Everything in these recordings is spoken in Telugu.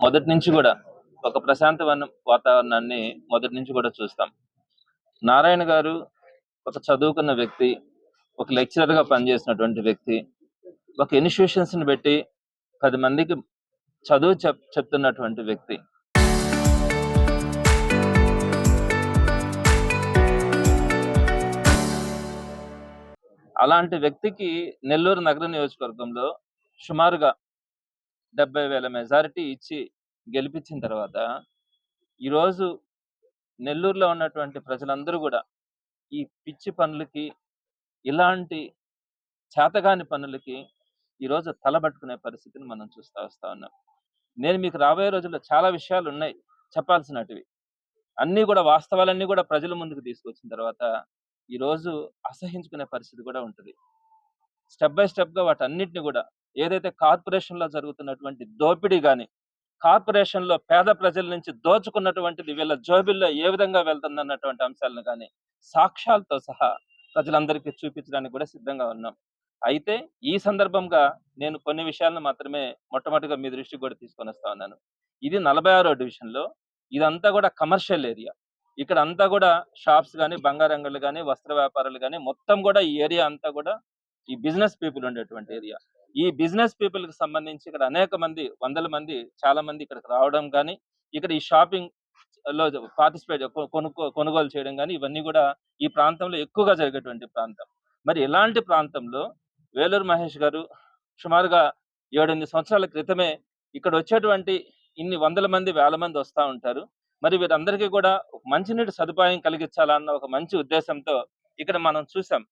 మొదటి నుంచి కూడా ఒక ప్రశాంతమైన వాతావరణాన్ని మొదటి నుంచి కూడా చూస్తాం. నారాయణ గారు ఒక చదువుకున్న వ్యక్తి, ఒక లెక్చరర్ గా పనిచేసినటువంటి వ్యక్తి, ఒక ఇన్స్టిట్యూషన్స్ ని పెట్టి 10 మందికి చదువు చెప్తున్నటువంటి వ్యక్తి. అలాంటి వ్యక్తికి నెల్లూరు నగర నియోజకవర్గంలో సుమారుగా 70,000 మెజారిటీ ఇచ్చి గెలిపించిన తర్వాత ఈరోజు నెల్లూరులో ఉన్నటువంటి ప్రజలందరూ కూడా ఈ పిచ్చి పనులకి, ఇలాంటి చేతగాని పనులకి ఈరోజు తలబట్టుకునే పరిస్థితిని మనం చూస్తా వస్తా ఉన్నాం. నేను మీకు రాబోయే రోజుల్లో చాలా విషయాలు ఉన్నాయి చెప్పాల్సినటివి. అన్నీ కూడా వాస్తవాలన్నీ కూడా ప్రజల ముందుకు తీసుకొచ్చిన తర్వాత ఈరోజు అసహించుకునే పరిస్థితి కూడా ఉంటుంది. స్టెప్ బై స్టెప్‌గా వాటన్నిటిని కూడా ఏదైతే కార్పొరేషన్‌లో జరుగుతున్నటువంటి దోపిడీ గాని, కార్పొరేషన్‌లో పేద ప్రజల నుంచి దోచుకున్నటువంటిది వీళ్ళ జోబుల్లో ఏ విధంగా వెళ్తుందన్నటువంటి అంశాలను గాని, సాక్ష్యాలతో సహా ప్రజలందరికీ చూపించడానికి కూడా సిద్ధంగా ఉన్నాం. అయితే ఈ సందర్భంగా నేను కొన్ని విషయాలను మాత్రమే మొట్టమొదటిగా మీ దృష్టికి కూడా తీసుకొనొస్తా ఉన్నాను. ఇది 46వ డివిజన్‌లో ఇదంతా కూడా కమర్షియల్ ఏరియా. ఇక్కడంతా కూడా షాప్స్ గాని, బంగారు అంగళ్ళు గాని, వస్త్ర వ్యాపారాలు గాని మొత్తం కూడా ఈ ఏరియా అంతా కూడా ఈ బిజినెస్ పీపుల్ ఉండేటువంటి ఏరియా. ఈ బిజినెస్ పీపుల్‌కి సంబంధించి ఇక్కడ అనేక మంది, వందల మంది, చాలా మంది ఇక్కడికి రావడం గాని, ఇక్కడ ఈ షాపింగ్ లో పార్టిసిపేట్ కొనుగోలు చేయడం గాని, ఇవన్నీ కూడా ఈ ప్రాంతంలో ఎక్కువగా జరిగేటువంటి ప్రాంతం. మరి ఇలాంటి ప్రాంతంలో వేలూరు మహేష్ గారు సుమారుగా 7, 8 సంవత్సరాల క్రితమే ఇక్కడ వచ్చేటువంటి ఇన్ని వందల మంది, వేల మంది వస్తా ఉంటారు. మరి వీరందరికీ కూడా ఒక మంచినీటి సదుపాయం కలిగించాలన్న ఒక మంచి ఉద్దేశంతో ఇక్కడ మనం చూసాం.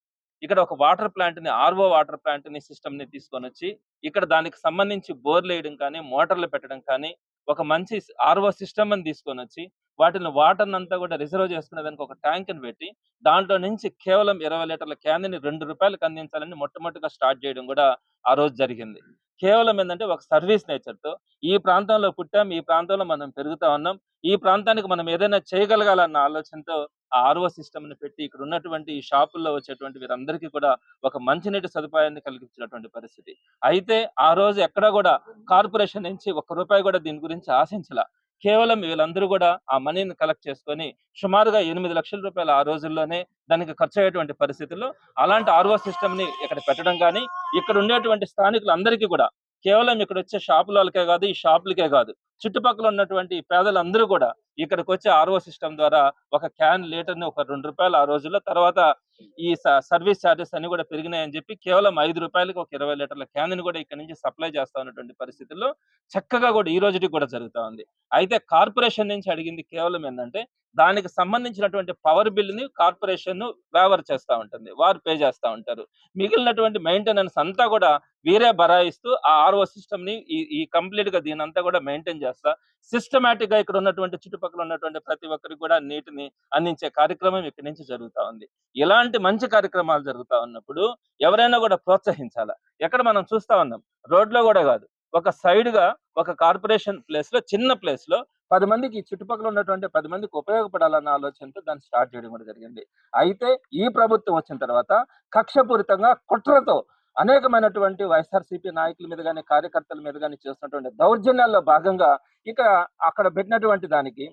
ఇక్కడ ఒక వాటర్ ప్లాంట్ ని, ఆర్ఓ వాటర్ ప్లాంట్ ని సిస్టమ్ ని తీసుకొనొచ్చి ఇక్కడ దానికి సంబంధించి బోర్లు వేయడం కానీ, మోటార్లు పెట్టడం కానీ, ఒక మంచి ఆర్ఓ సిస్టమ్ అని తీసుకొనొచ్చి వాటిని వాటర్ అంతా కూడా రిజర్వ్ చేసుకునే దానికి ఒక ట్యాంక్ ని పెట్టి దాంట్లో నుంచి కేవలం 20 లీటర్ల క్యాన్ ని ₹2కి అందించాలని మొట్టమొదటిగా స్టార్ట్ చేయడం కూడా ఆ రోజు జరిగింది. కేవలం ఏంటంటే ఒక సర్వీస్ నేచర్ తో ఈ ప్రాంతంలో పుట్టాం, ఈ ప్రాంతంలో మనం పెరుగుతా ఉన్నాం, ఈ ప్రాంతానికి మనం ఏదైనా చేయగలగాలన్న ఆలోచనతో ఆ ఆర్ఓ సిస్టమ్ ని పెట్టి ఇక్కడ ఉన్నటువంటి ఈ షాపుల్లో వచ్చేటువంటి వీరందరికీ కూడా ఒక మంచినీటి సదుపాయాన్ని కలిగించినటువంటి పరిస్థితి. అయితే ఆ రోజు ఎక్కడా కూడా కార్పొరేషన్ నుంచి ₹1 కూడా దీని గురించి ఆశించలా. కేవలం వీళ్ళందరూ కూడా ఆ మనీని కలెక్ట్ చేసుకొని సుమారుగా ₹8,00,000 ఆ రోజుల్లోనే దానికి ఖర్చయ్యేటువంటి పరిస్థితుల్లో అలాంటి ఆర్ఓ సిస్టమ్ ని ఇక్కడ పెట్టడం గాని, ఇక్కడ ఉండేటువంటి స్థానికులందరికీ కూడా కేవలం ఇక్కడ వచ్చే షాపులకే కాదు, ఈ షాపులకే కాదు, చుట్టుపక్కల ఉన్నటువంటి పేదలందరూ కూడా ఇక్కడికి వచ్చే ఆర్ఓ సిస్టమ్ ద్వారా ఒక క్యాన్ లీటర్ ని ఒక ₹2 ఆ రోజుల్లో, తర్వాత ఈ సర్వీస్ చార్జెస్ అన్ని కూడా పెరిగినాయని చెప్పి కేవలం ₹5కి ఒక 20 లీటర్ల క్యాన్ ని కూడా ఇక్కడ నుంచి సప్లై చేస్తా ఉన్నటువంటి పరిస్థితుల్లో చక్కగా కూడా ఈ రోజుకి కూడా జరుగుతా ఉంది. అయితే కార్పొరేషన్ నుంచి అడిగింది కేవలం ఏంటంటే దానికి సంబంధించినటువంటి పవర్ బిల్ ని కార్పొరేషన్ వేవర్ చేస్తా ఉంటుంది, వారు పే చేస్తా ఉంటారు. మిగిలినటువంటి మెయింటెనెన్స్ అంతా కూడా వీరే బరాయిస్తూ ఆ ఆర్ఓ సిస్టమ్ ని ఈ కంప్లీట్ గా దీనంతా కూడా మెయింటైన్ చేస్తా సిస్టమాటిక్ గా ఇక్కడ ఉన్నటువంటి చుట్టుపక్కల ఉన్నటువంటి ప్రతి ఒక్కరికి కూడా నీటిని అందించే కార్యక్రమం ఇక్కడి నుంచి జరుగుతా ఉంది. ఇలాంటి మంచి కార్యక్రమాలు జరుగుతా ఉన్నప్పుడు ఎవరైనా కూడా ప్రోత్సహించాలా. ఎక్కడ మనం చూస్తా ఉన్నాం, రోడ్లో కూడా కాదు, ఒక సైడ్ గా ఒక కార్పొరేషన్ ప్లేస్ లో, చిన్న ప్లేస్ లో 10 మందికి, చుట్టుపక్కల ఉన్నటువంటి 10 మందికి ఉపయోగపడాలన్న ఆలోచనతో దాన్ని స్టార్ట్ చేయడం కూడా జరిగింది. అయితే ఈ ప్రభుత్వం వచ్చిన తర్వాత కక్షపూరితంగా, కుట్రతో అనేకమైనటువంటి వైఎస్ఆర్సీపీ నాయకుల మీద గాని, కార్యకర్తల మీద గాని చేస్తున్నటువంటి దౌర్జన్యాల్లో భాగంగా ఇక అక్కడ పెట్టినటువంటి దానికి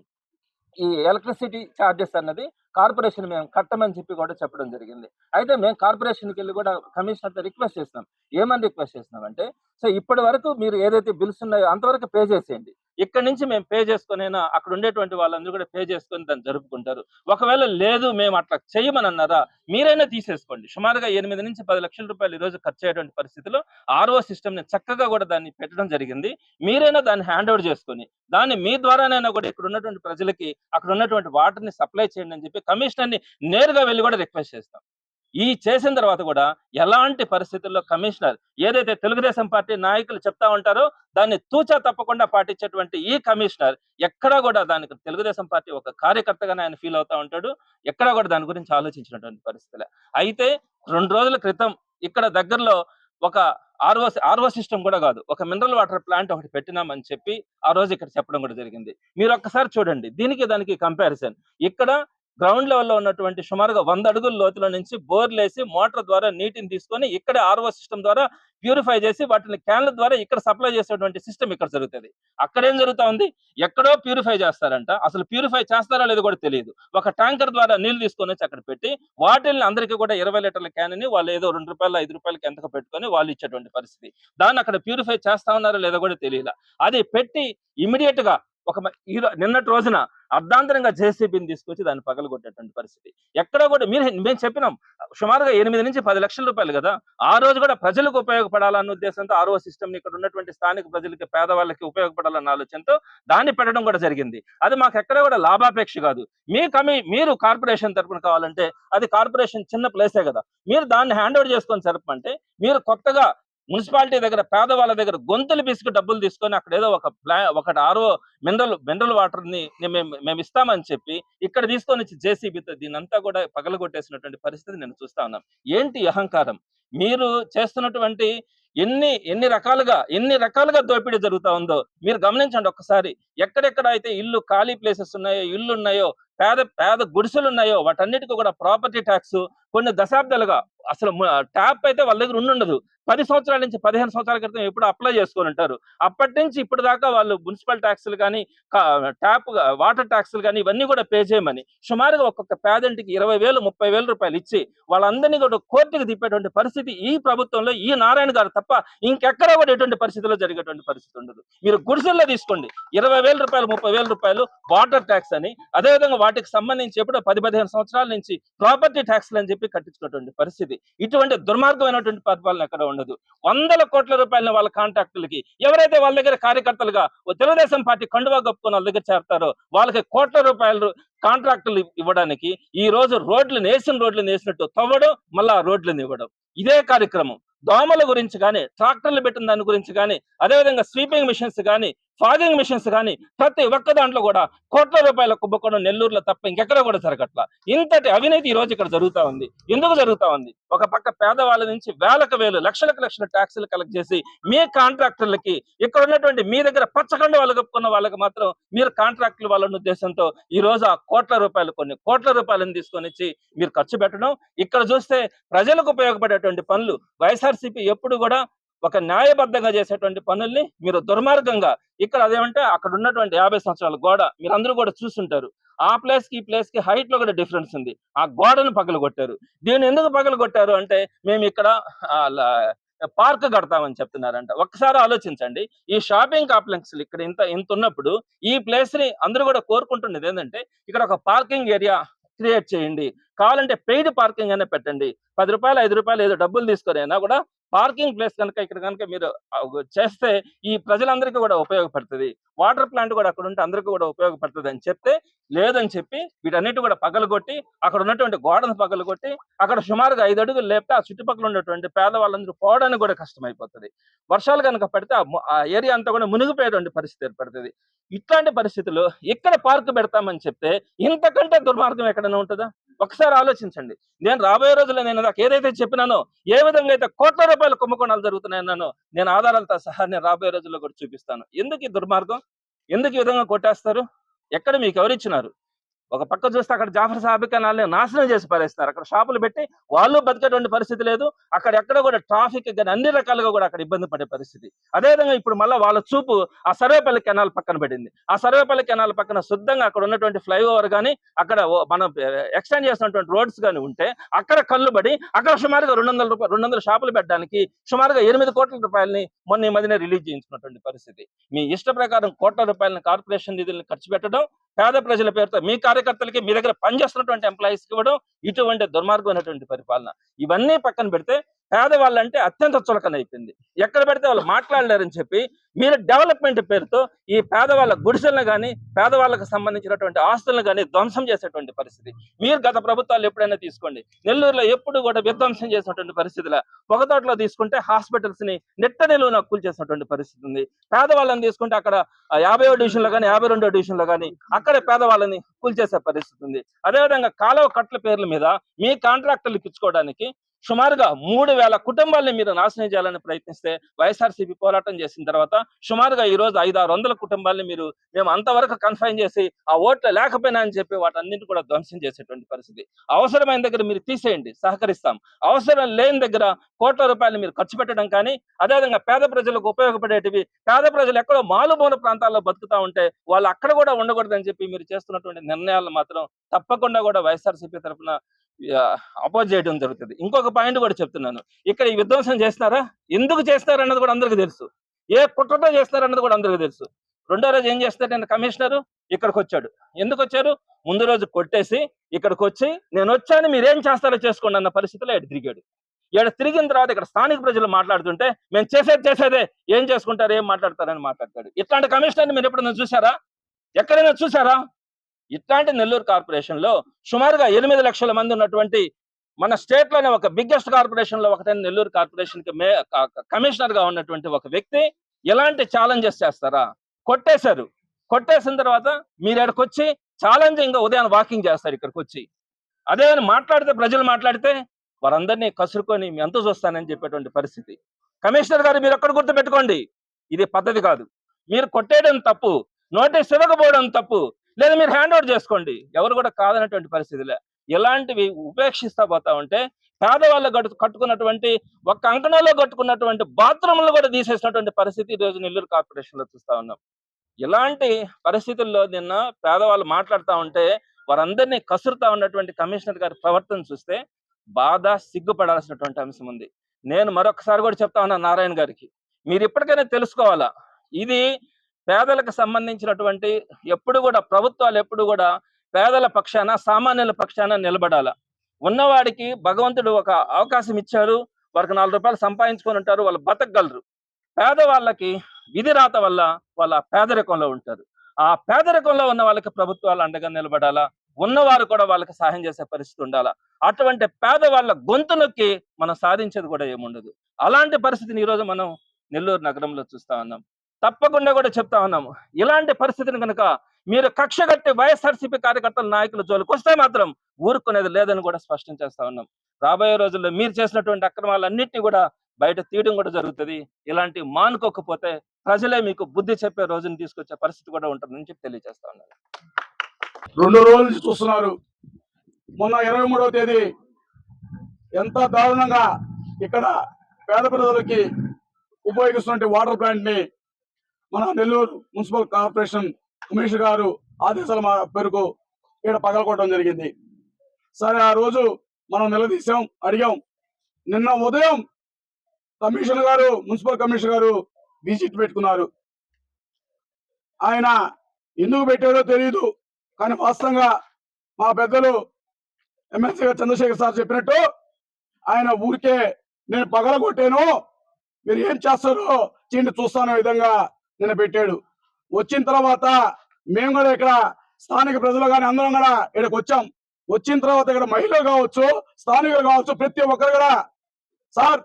ఈ ఎలక్ట్రిసిటీ చార్జెస్ అన్నది కార్పొరేషన్ మేము కట్టమని చెప్పి కూడా చెప్పడం జరిగింది. అయితే మేము కార్పొరేషన్‌కి వెళ్లి కూడా కమిషనర్‌తో రిక్వెస్ట్ చేసినాం. ఏమని రిక్వెస్ట్ చేసినామంటే, సో ఇప్పటి వరకు మీరు ఏదైతే బిల్స్ ఉన్నాయో అంతవరకు పే చేసేయండి. ఇక్కడి నుంచి మేము పే చేసుకొనైనా అక్కడ ఉండేటువంటి వాళ్ళందరూ కూడా పే చేసుకొని దాన్ని జరుపుకుంటారు. ఒకవేళ లేదు మేము అట్లా చేయమని అన్నారా, మీరైనా తీసేసుకోండి. సుమారుగా 8-10 లక్షల రూపాయలు ఈ రోజు ఖర్చయ్యేటువంటి పరిస్థితిలో ఆర్ఓ సిస్టమ్‌ని చక్కగా కూడా దాన్ని పెట్టడం జరిగింది. మీరైనా దాన్ని హ్యాండ్ ఓవర్ చేసుకొని దాన్ని మీ ద్వారానైనా కూడా ఇక్కడ ఉన్నటువంటి ప్రజలకి అక్కడ ఉన్నటువంటి వాటర్ ని సప్లై చేయండి అని చెప్పి కమిషనర్ ని నేరుగా వెళ్ళి కూడా రిక్వెస్ట్ చేస్తాం. ఈ చేసిన తర్వాత కూడా ఎలాంటి పరిస్థితుల్లో కమిషనర్ ఏదైతే తెలుగుదేశం పార్టీ నాయకులు చెప్తా ఉంటారో దాన్ని తూచా తప్పకుండా పాటించేటువంటి ఈ కమిషనర్ ఎక్కడా కూడా దానికి తెలుగుదేశం పార్టీ ఒక కార్యకర్తగానే ఆయన ఫీల్ అవుతా ఉంటాడు. ఎక్కడా కూడా దాని గురించి ఆలోచించినటువంటి పరిస్థితులే. అయితే 2 రోజుల క్రితం ఇక్కడ దగ్గరలో ఒక ఆర్ఓ సిస్టమ్ కూడా కాదు, ఒక మినరల్ వాటర్ ప్లాంట్ ఒకటి పెట్టినామని చెప్పి ఆ రోజు ఇక్కడ చెప్పడం కూడా జరిగింది. మీరు ఒక్కసారి చూడండి దీనికి దానికి కంపారిజన్. ఇక్కడ గ్రౌండ్ లెవెల్లో ఉన్నటువంటి సుమారుగా 100 అడుగుల లోతుల నుంచి బోర్లేసి మోటార్ ద్వారా నీటిని తీసుకొని ఇక్కడ ఆర్ఓ సిస్టమ్ ద్వారా ప్యూరిఫై చేసి వాటిని క్యాన్ల ద్వారా ఇక్కడ సప్లై చేసేటువంటి సిస్టమ్ ఇక్కడ జరుగుతుంది. అక్కడేం జరుగుతా ఉంది, ఎక్కడో ప్యూరిఫై చేస్తారంట, అసలు ప్యూరిఫై చేస్తారో లేదో కూడా తెలియదు. ఒక ట్యాంకర్ ద్వారా నీళ్లు తీసుకొని వచ్చి అక్కడ పెట్టి వాటిని అందరికీ కూడా 20 లీటర్ల క్యాన్ ని వాళ్ళు ఏదో ₹2 ₹5 ఎంతకు పెట్టుకొని వాళ్ళు ఇచ్చేటువంటి పరిస్థితి. దాన్ని అక్కడ ప్యూరిఫై చేస్తా ఉన్నారో లేదో కూడా తెలియదు. అది పెట్టి ఇమీడియట్ గా నిన్నటి రోజున అర్ధాంతరంగా జేసీబీని తీసుకొచ్చి దాన్ని పగలగొట్టేటువంటి పరిస్థితి. ఎక్కడో కూడా మేము చెప్పినాం సుమారుగా 8 నుంచి 10 లక్షల రూపాయలు కదా, ఆ రోజు కూడా ప్రజలకు ఉపయోగపడాలన్న ఉద్దేశంతో ఆర్ఓ సిస్టమ్ ఇక్కడ ఉన్నటువంటి స్థానిక ప్రజలకి పేదవాళ్ళకి ఉపయోగపడాలన్న ఆలోచనతో దాన్ని పెట్టడం కూడా జరిగింది. అది మాకు ఎక్కడ కూడా లాభాపేక్ష కాదు. మీరు కార్పొరేషన్ తరపున కావాలంటే అది కార్పొరేషన్ చిన్న ప్లేసే కదా, మీరు దాన్ని హ్యాండ్ ఓవర్ చేసుకొని జరపమంటే మీరు కొత్తగా మున్సిపాలిటీ దగ్గర పేదవాళ్ళ దగ్గర గొంతులు పిసికి డబ్బులు తీసుకొని అక్కడ ఏదో ఒకటి ఆర్ఓ మినరల్ వాటర్ ని మేము ఇస్తామని చెప్పి ఇక్కడ తీసుకొని వచ్చి జేసీబీతో దీని అంతా కూడా పగలగొట్టేసినటువంటి పరిస్థితి నేను చూస్తా ఉన్నాం. ఏంటి అహంకారం? మీరు చేస్తున్నటువంటి ఎన్ని రకాలుగా దోపిడీ జరుగుతా ఉందో మీరు గమనించండి ఒక్కసారి. ఎక్కడెక్కడ అయితే ఇల్లు ఖాళీ ప్లేసెస్ ఉన్నాయో, ఇల్లు ఉన్నాయో, పేద గుడిసెలు ఉన్నాయో వాటన్నిటికీ కూడా ప్రాపర్టీ ట్యాక్స్ కొన్ని దశాబ్దాలుగా అసలు ట్యాప్ అయితే వాళ్ళ దగ్గర ఉండదు. 10 సంవత్సరాల నుంచి 15 సంవత్సరాల క్రితం ఎప్పుడు అప్లై చేసుకొని ఉంటారు. అప్పటి నుంచి ఇప్పటి దాకా వాళ్ళు మున్సిపల్ ట్యాక్సులు కానీ ట్యాప్ వాటర్ ట్యాక్సులు కానీ ఇవన్నీ కూడా పే చేయమని సుమారుగా ఒక్కొక్క పేదంటికి 20,000 30,000 రూపాయలు ఇచ్చి వాళ్ళందరినీ కూడా కోర్టుకు తిప్పేటువంటి పరిస్థితి ఈ ప్రభుత్వంలో ఈ నారాయణ గారు తప్ప ఇంకెక్కడ కూడా ఎటువంటి పరిస్థితుల్లో జరిగేటువంటి పరిస్థితి ఉండదు. మీరు గుడిసెల్లో తీసుకోండి, 20,000 రూపాయలు 30,000 రూపాయలు వాటర్ ట్యాక్స్ అని, అదేవిధంగా వాటికి సంబంధించి ఎప్పుడో 10-15 సంవత్సరాల నుంచి ప్రాపర్టీ ట్యాక్స్లు అని చెప్పి కట్టించుకున్నటువంటి పరిస్థితి. ఇటువంటి దుర్మార్గమైనటువంటి పరిపాలన ఎక్కడ ఉండదు. 100 కోట్ల రూపాయల వాళ్ళ కాంట్రాక్టులకి ఎవరైతే వాళ్ళ దగ్గర కార్యకర్తలుగా తెలుగుదేశం పార్టీ కండువా కప్పుకొని వాళ్ళ దగ్గర చేరతారో వాళ్ళకి కోట్ల రూపాయలు కాంట్రాక్టులు ఇవ్వడానికి ఈ రోజు రోడ్లు వేసినట్టు తవ్వడం, మళ్ళా రోడ్లను ఇవ్వడం. ఇదే కార్యక్రమం. దోమల గురించి కానీ, ట్రాక్టర్లు పెట్టిన దాని గురించి కానీ, అదేవిధంగా స్వీపింగ్ మిషన్స్ కానీ, ఫాగింగ్ మిషన్స్ కానీ ప్రతి ఒక్క దాంట్లో కూడా కోట్ల రూపాయల కుంభకోణం నెల్లూరులో తప్ప ఇంకెక్కడ కూడా జరగట్లా. ఇంతటి అవినీతి ఈ రోజు ఇక్కడ జరుగుతా ఉంది. ఎందుకు జరుగుతా ఉంది? ఒక పక్క పేదవాళ్ళ నుంచి వేలు లక్షల ట్యాక్సులు కలెక్ట్ చేసి మీ కాంట్రాక్టర్లకి ఇక్కడ ఉన్నటువంటి మీ దగ్గర పచ్చకండ వాళ్ళు కప్పుకున్న వాళ్ళకి మాత్రం మీరు కాంట్రాక్టులు వాళ్ళ ఉద్దేశంతో ఈ రోజు ఆ కొన్ని కోట్ల రూపాయలను తీసుకొని వచ్చి మీరు ఖర్చు పెట్టడం. ఇక్కడ చూస్తే ప్రజలకు ఉపయోగపడేటువంటి పనులు వైఎస్ఆర్సీపీ ఎప్పుడు కూడా ఒక న్యాయబద్ధంగా చేసేటువంటి పనుల్ని మీరు దుర్మార్గంగా ఇక్కడ అదేమంటే అక్కడ ఉన్నటువంటి 50 సంవత్సరాల గోడ మీరు అందరూ కూడా చూస్తుంటారు. ఆ ప్లేస్ కి ఈ ప్లేస్ కి హైట్ లో కూడా డిఫరెన్స్ ఉంది. ఆ గోడను పగలగొట్టారు. దీన్ని ఎందుకు పగలగొట్టారు అంటే మేము ఇక్కడ పార్క్ కడతామని చెప్తున్నారంట. ఒక్కసారి ఆలోచించండి. ఈ షాపింగ్ కాంప్లెక్స్ ఇక్కడ ఇంత ఉన్నప్పుడు ఈ ప్లేస్ ని అందరూ కూడా కోరుకుంటున్నది ఏంటంటే ఇక్కడ ఒక పార్కింగ్ ఏరియా క్రియేట్ చేయండి, కావాలంటే పెయిడ్ పార్కింగ్ అనే పెట్టండి, ₹10 ₹5 ఏదో డబ్బులు తీసుకొని అయినా కూడా పార్కింగ్ ప్లేస్ కనుక మీరు చేస్తే ఈ ప్రజలందరికీ కూడా ఉపయోగపడుతుంది. వాటర్ ప్లాంట్ కూడా అక్కడ ఉంటే అందరికీ కూడా ఉపయోగపడుతుంది అని చెప్తే లేదని చెప్పి వీటన్నిటి కూడా పగలగొట్టి అక్కడ ఉన్నటువంటి గోడను పగలగొట్టి అక్కడ సుమారుగా 5 అడుగులు లేపితే ఆ చుట్టుపక్కల ఉన్నటువంటి పేదవాళ్ళందరూ పోవడానికి కూడా కష్టమైపోతుంది. వర్షాలు కనుక పడితే ఆ ఏరియా అంతా కూడా మునిగిపోయేటువంటి పరిస్థితి ఏర్పడుతుంది. ఇట్లాంటి పరిస్థితుల్లో ఎక్కడ పార్క్ పెడతామని చెప్తే ఇంతకంటే దుర్మార్గం ఎక్కడైనా ఉంటుందా? ఒకసారి ఆలోచించండి. నేను రాబోయే రోజుల్లో నేను నాకు ఏదైతే చెప్పినానో, ఏ విధంగా అయితే కోట్ల రూపాయల కుంభకోణాలు జరుగుతున్నాయన్నానో నేను ఆధారాలతో సహా నేను రాబోయే రోజుల్లో కూడా చూపిస్తాను. ఎందుకు ఈ దుర్మార్గం? ఎందుకు ఈ విధంగా కొట్టేస్తారు? ఎక్కడ మీకు ఎవరిచ్చినారు? ఒక పక్క చూస్తే అక్కడ జాఫర్ సాహెబ్ కెనాల్ని నాశనం చేసి పారేస్తున్నారు. అక్కడ షాపులు పెట్టి వాళ్ళు బతికేటువంటి పరిస్థితి లేదు. అక్కడ ఎక్కడ కూడా ట్రాఫిక్ కానీ అన్ని రకాలుగా కూడా అక్కడ ఇబ్బంది పడే పరిస్థితి. అదేవిధంగా ఇప్పుడు మళ్ళీ వాళ్ళ చూపు ఆ సర్వేపల్లి కెనాల్ పక్కన పడింది. ఆ సర్వేపల్లి కెనాల్ పక్కన శుద్ధంగా అక్కడ ఉన్నటువంటి ఫ్లైఓవర్ కానీ అక్కడ మనం ఎక్స్టెండ్ చేసినటువంటి రోడ్స్ కానీ ఉంటే అక్కడ కళ్ళు పడి అక్కడ సుమారుగా 200 షాపులు పెట్టడానికి సుమారుగా 8 కోట్ల రూపాయలని మొన్న ఈ మధ్యనే రిలీజ్ చేయించుకున్నటువంటి పరిస్థితి. మీ ఇష్ట ప్రకారం కోట్ల రూపాయలని కార్పొరేషన్ నిధులను ఖర్చు పెట్టడం, పేద ప్రజల పేరుతో మీ కార్యకర్తలకి మీ దగ్గర పనిచేస్తున్నటువంటి ఎంప్లాయీస్కి ఇవ్వడం, ఇటువంటి దుర్మార్గమైనటువంటి పరిపాలన. ఇవన్నీ పక్కన పెడితే పేదవాళ్ళంటే అత్యంత చులకన అయిపోయింది. ఎక్కడ పెడితే వాళ్ళు మాట్లాడలేరని చెప్పి మీరు డెవలప్మెంట్ పేరుతో ఈ పేదవాళ్ళ గుడిసెలను కానీ పేదవాళ్ళకు సంబంధించినటువంటి ఆస్తులను కానీ ధ్వంసం చేసేటువంటి పరిస్థితి. మీరు గత ప్రభుత్వాలు ఎప్పుడైనా తీసుకోండి, నెల్లూరులో ఎప్పుడు కూడా విధ్వంసం చేసినటువంటి పరిస్థితుల పొగతోటలో తీసుకుంటే హాస్పిటల్స్ ని నెట్ట నిలువున కూల్చేసినటువంటి పరిస్థితి ఉంది. పేదవాళ్ళని తీసుకుంటే అక్కడ 50వ డివిజన్ లో కానీ 52వ డివిజన్ లో కానీ అక్కడ పేదవాళ్ళని కూల్చేసే పరిస్థితి ఉంది. అదేవిధంగా కాలువ కట్ల పేర్ల మీద మీ కాంట్రాక్టర్లు ఇచ్చుకోవడానికి సుమారుగా 3,000 కుటుంబాలని మీరు నాశనం చేయాలని ప్రయత్నిస్తే వైఎస్ఆర్సీపీ పోరాటం చేసిన తర్వాత సుమారుగా ఈ రోజు 500-600 కుటుంబాలని మేము అంతవరకు కన్ఫైన్ చేసి ఆ ఓట్లు లేకపోయినా అని చెప్పి వాటన్నింటిని కూడా ధ్వంసం చేసేటువంటి పరిస్థితి. అవసరమైన దగ్గర మీరు తీసేయండి, సహకరిస్తాం. అవసరం లేని దగ్గర కోట్ల రూపాయలు మీరు ఖర్చు పెట్టడం కానీ, అదేవిధంగా పేద ప్రజలకు ఉపయోగపడేటివి, పేద ప్రజలు ఎక్కడో మారుమూల ప్రాంతాల్లో బతుకుతా ఉంటే వాళ్ళు అక్కడ కూడా ఉండకూడదని చెప్పి మీరు చేస్తున్నటువంటి నిర్ణయాలను మాత్రం తప్పకుండా కూడా వైఎస్ఆర్సీపీ తరఫున అపోజ్ చేయడం జరుగుతుంది. ఇంకొక పాయింట్ కూడా చెప్తున్నాను, ఇక్కడ ఈ విధ్వంసం చేస్తారా, ఎందుకు చేస్తారన్నది కూడా అందరికీ తెలుసు, ఏ కుట్రతో చేస్తారన్నది కూడా అందరికీ తెలుసు. రెండో రోజు ఏం చేస్తాడంటే కమిషనరు ఇక్కడికి వచ్చాడు. ఎందుకు వచ్చారు? ముందు రోజు కొట్టేసి ఇక్కడికి వచ్చి నేను వచ్చాను మీరేం చేస్తారో చేసుకోండి అన్న పరిస్థితిలో ఇక్కడ తిరిగాడు. ఇక్కడ తిరిగిన తర్వాత ఇక్కడ స్థానిక ప్రజలు మాట్లాడుతుంటే మేము చేసేదే ఏం చేసుకుంటారు, ఏం మాట్లాడతారని మాట్లాడతాడు. ఇట్లాంటి కమిషనర్ని మీరు ఎప్పుడైనా చూసారా? ఎక్కడైనా చూసారా? ఇట్లాంటి నెల్లూరు కార్పొరేషన్ లో సుమారుగా 8 లక్షల మంది ఉన్నటువంటి మన స్టేట్ లోనే ఒక బిగ్గెస్ట్ కార్పొరేషన్ లో ఒకటైన నెల్లూరు కార్పొరేషన్ కి కమిషనర్ గా ఉన్నటువంటి ఒక వ్యక్తి ఎలాంటి ఛాలెంజెస్ చేస్తారా? కొట్టేసిన తర్వాత మీరు ఇక్కడికి వచ్చి ఛాలెంజింగ్ గా ఉదయం వాకింగ్ చేస్తారు ఇక్కడికి వచ్చి. అదే మాట్లాడితే ప్రజలు మాట్లాడితే వారందరినీ కసురుకొని మీ అంత చూస్తానని చెప్పేటువంటి పరిస్థితి. కమిషనర్ గారు మీరు ఒక్కడ గుర్తు పెట్టుకోండి, ఇది పద్ధతి కాదు. మీరు కొట్టేయడం తప్పు, నోటీస్ ఇవ్వకపోవడం తప్పు, లేదా మీరు హ్యాండ్ ఓవర్ చేసుకోండి, ఎవరు కూడా కాదనేటువంటి పరిస్థితిలే. ఇలాంటివి ఉపేక్షిస్తా పోతా ఉంటే పేదవాళ్ళు కట్టుకున్నటువంటి ఒక్క అంకణంలో కట్టుకున్నటువంటి బాత్రూంలు కూడా తీసేసినటువంటి పరిస్థితి ఈ రోజు నెల్లూరు కార్పొరేషన్ లో చూస్తా ఉన్నాం. ఇలాంటి పరిస్థితుల్లో నిన్న పేదవాళ్ళు మాట్లాడుతూ ఉంటే వారందరినీ కసురుతా ఉన్నటువంటి కమిషనర్ గారి ప్రవర్తన చూస్తే బాధ, సిగ్గుపడాల్సినటువంటి అంశం ఉంది. నేను మరొకసారి కూడా చెప్తా ఉన్నా నారాయణ గారికి, మీరు ఇప్పటికైనా తెలుసుకోవాలా, ఇది పేదలకు సంబంధించినటువంటి ఎప్పుడు కూడా ప్రభుత్వాలు ఎప్పుడు కూడా పేదల పక్షాన, సామాన్యుల పక్షాన నిలబడాల. ఉన్నవాడికి భగవంతుడు ఒక అవకాశం ఇచ్చారు, వారికి 4 రూపాయలు సంపాదించుకొని ఉంటారు, వాళ్ళు బతకగలరు. పేదవాళ్ళకి విధి రాత వల్ల వాళ్ళ పేదరికంలో ఉంటారు. ఆ పేదరికంలో ఉన్న వాళ్ళకి ప్రభుత్వాలు అండగా నిలబడాలా, ఉన్నవారు కూడా వాళ్ళకి సహాయం చేసే పరిస్థితి ఉండాలా. అటువంటి పేదవాళ్ళ గొంతు నొక్కి మనం సాధించేది కూడా ఏముండదు. అలాంటి పరిస్థితిని ఈరోజు మనం నెల్లూరు నగరంలో చూస్తా ఉన్నాం. తప్పకుండా కూడా చెప్తా ఉన్నాము, ఇలాంటి పరిస్థితిని కనుక మీరు కక్ష కట్టి వైఎస్ఆర్సీపీ కార్యకర్తల నాయకుల జోలికి వస్తే మాత్రం ఊరుకునేది లేదని కూడా స్పష్టం చేస్తా ఉన్నాం. రాబోయే రోజుల్లో మీరు చేసినటువంటి అక్రమాలన్నింటినీ కూడా బయట తీయడం కూడా జరుగుతుంది. ఇలాంటి మానుకోకపోతే ప్రజలే మీకు బుద్ధి చెప్పే రోజుని తీసుకొచ్చే పరిస్థితి కూడా ఉంటుందని చెప్పి తెలియజేస్తా ఉన్నాను. 2 రోజుల నుంచి చూస్తున్నారు. మొన్న 23వ తేదీ ఎంత దారుణంగా ఇక్కడ పేద ప్రజలకి ఉపయోగిస్తున్న వాటర్ ప్లాంట్ ని మన నెల్లూరు మున్సిపల్ కార్పొరేషన్ కమిషనర్ గారు ఆదేశాల మేరకు ఇక్కడ పగలకొట్టడం జరిగింది. సరే, ఆ రోజు మనం నిలదీశాం, అడిగాం. నిన్న ఉదయం కమిషనర్ గారు, మున్సిపల్ కమిషనర్ గారు విజిట్ పెట్టుకున్నారు. ఆయన ఎందుకు పెట్టారో తెలియదు, కానీ వాస్తవంగా మా పెద్దలు ఎమ్మెల్సీ గారు చంద్రశేఖర్ సార్ చెప్పినట్టు ఆయన ఊరికే నేను పగలగొట్టాను, మీరు ఏం చేస్తారో చేయండి చూస్తాను విధంగా నిన్న పెట్టాడు. వచ్చిన తర్వాత మేము కూడా ఇక్కడ స్థానిక ప్రజలు కానీ అందరం కూడా ఇక్కడికి వచ్చాం. వచ్చిన తర్వాత ఇక్కడ మహిళలు కావచ్చు, స్థానికులు కావచ్చు, ప్రతి ఒక్కరు కూడా సార్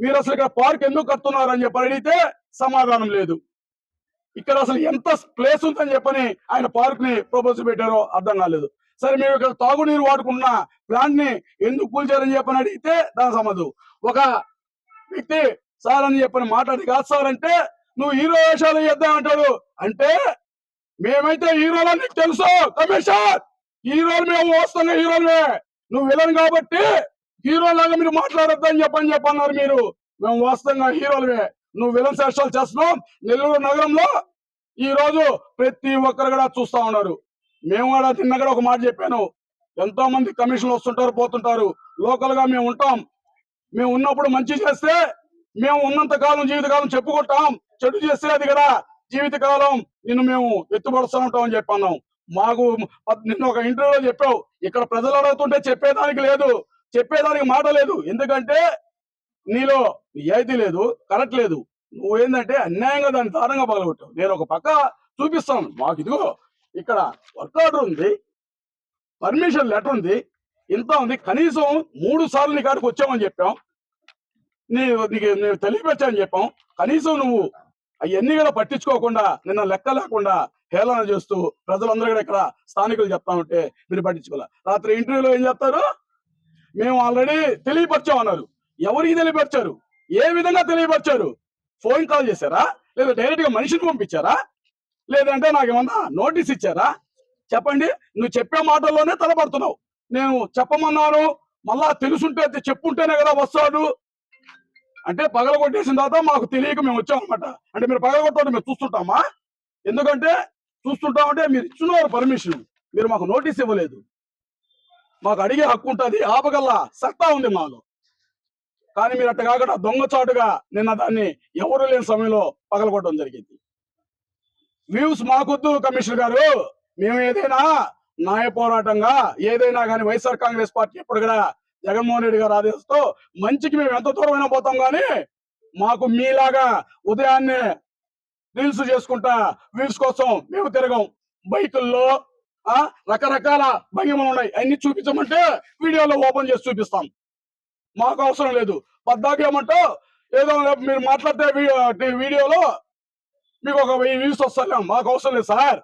మీరు అసలు ఇక్కడ పార్క్ ఎందుకు కడుతున్నారు అని చెప్పి అడిగితే సమాధానం లేదు. ఇక్కడ అసలు ఎంత ప్లేస్ ఉందని చెప్పని ఆయన పార్క్ ని ప్రపోజల్ పెట్టారో అర్థం కాలేదు. సరే, మేము ఇక్కడ తాగునీరు వాడుకున్న ప్లాంట్ ని ఎందుకు కూల్చారని చెప్పని అడిగితే దాని సమాధానం. ఒక వ్యక్తి సార్ అని చెప్పని మాట్లాడి కాదు సార్ అంటే నువ్వు హీరో వేషాలు చేద్దాం అంటాడు. అంటే మేమైతే హీరోలని నీకు తెలుసు కమిషనర్, హీరోలు మేము వస్తున్న హీరోలే, నువ్వు విలన్ కాబట్టి హీరోలాగా మీరు మాట్లాడొద్దని చెప్పన్నారు. మీరు మేము వాస్తవంగా హీరోలమే, నువ్వు విలన్ వేషాలు చేస్తున్నావు. నెల్లూరు నగరంలో ఈ రోజు ప్రతి ఒక్కరు కూడా చూస్తా ఉన్నారు. మేము కూడా నిన్న కూడా ఒక మాట చెప్పాను, ఎంతో మంది కమిషన్లు వస్తుంటారు పోతుంటారు, లోకల్ గా మేము ఉంటాం. మేము ఉన్నప్పుడు మంచి చేస్తే మేము ఉన్నంత కాలం జీవితకాలం చెప్పుకుంటాం, చెడు చేస్తే అది కదా జీవితకాలం నిన్ను మేము ఎత్తుపడుస్తూ ఉంటాం అని చెప్పన్నాం. మాకు నిన్న ఒక ఇంటర్వ్యూలో చెప్పావు, ఇక్కడ ప్రజలు అడుగుతుంటే చెప్పేదానికి లేదు, చెప్పేదానికి మాట లేదు. ఎందుకంటే నీలో నిజాయితీ లేదు, కరెక్ట్ లేదు. నువ్వేందంటే అన్యాయంగా దాన్ని దారుణంగా పగలగొట్టావు. నేను ఒక పక్క చూపిస్తాను, మాకు ఇదిగో ఇక్కడ వర్క్ ఆర్డర్ ఉంది, పర్మిషన్ లెటర్ ఉంది, ఇంత ఉంది. కనీసం 3 సార్లు నీ కాడికి వచ్చామని చెప్పాం, నీకు తెలియపరచామని చెప్పాం. కనీసం నువ్వు అవన్నీ కూడా పట్టించుకోకుండా నిన్న లెక్క లేకుండా హేళన చేస్తూ ప్రజలందరూ కూడా ఇక్కడ స్థానికులు చెప్తా ఉంటే మీరు పట్టించుకోలే. రాత్రి ఇంటర్వ్యూలో ఏం చెప్తారు, మేము ఆల్రెడీ తెలియపరిచామన్నారు. ఎవరికి తెలియపరిచారు? ఏ విధంగా తెలియపరిచారు? ఫోన్ కాల్ చేశారా? లేదా డైరెక్ట్ గా మనిషిని పంపించారా? లేదంటే నాకు ఏమన్నా నోటీస్ ఇచ్చారా? చెప్పండి. నువ్వు చెప్పే మాటల్లోనే తలపడుతున్నావు. నేను చెప్పమన్నాను, మళ్ళా తెలుసుంటే చెప్పుంటేనే కదా వస్తాడు. అంటే పగలగొట్టేసిన తర్వాత మాకు తెలియక మేము వచ్చామన్నమాట. అంటే మీరు పగలగొట్టడం మేము చూస్తుంటామా? ఎందుకంటే చూస్తుంటామంటే మీరు ఇచ్చున్నారు పర్మిషన్, మీరు మాకు నోటీస్ ఇవ్వలేదు. మాకు అడిగే హక్కు ఉంటుంది, ఆపగల్లా సత్తా ఉంది మాలో. కానీ మీరు అట్ట కాకుండా దొంగచాటుగా నిన్న దాన్ని ఎవరు లేని సమయంలో పగలగొట్టడం జరిగింది. వ్యూస్ మాకొద్దు కమిషనర్ గారు. మేము ఏదైనా న్యాయ పోరాటంగా ఏదైనా కానీ వైఎస్ఆర్ కాంగ్రెస్ పార్టీ ఎప్పుడు కూడా జగన్మోహన్ రెడ్డి గారు ఆదేశంతో మంచికి మేము ఎంత దూరమైనా పోతాం, కానీ మాకు మీలాగా ఉదయాన్నే రీల్స్ చేసుకుంటా వ్యూస్ కోసం మేము తిరగం. బైకుల్లో రకరకాల భంగిమలు ఉన్నాయి, అన్ని చూపించమంటే వీడియోలో ఓపెన్ చేసి చూపిస్తాం. మాకు అవసరం లేదు. పద్దాకేమంటో ఏదో మీరు మాట్లాడితే వీడియోలో మీకు ఒక 1000 వ్యూస్ వస్తాయి. మాకు అవసరం లేదు సార్.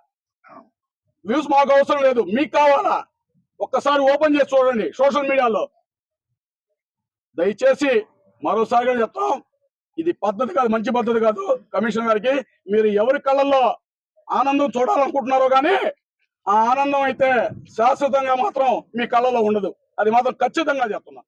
వ్యూస్ మాకు అవసరం లేదు, మీకు కావాలా? ఒక్కసారి ఓపెన్ చేసి చూడండి సోషల్ మీడియాలో. దయచేసి మరోసారిగా చెప్తాం, ఇది పద్ధతి కాదు, మంచి పద్ధతి కాదు. కమిషనర్ గారికి మీరు ఎవరి కళ్ళల్లో ఆనందం చూడాలనుకుంటున్నారో కానీ ఆ ఆనందం అయితే శాశ్వతంగా మాత్రం మీ కళ్ళలో ఉండదు. అది మాత్రం ఖచ్చితంగా చెప్తున్నా.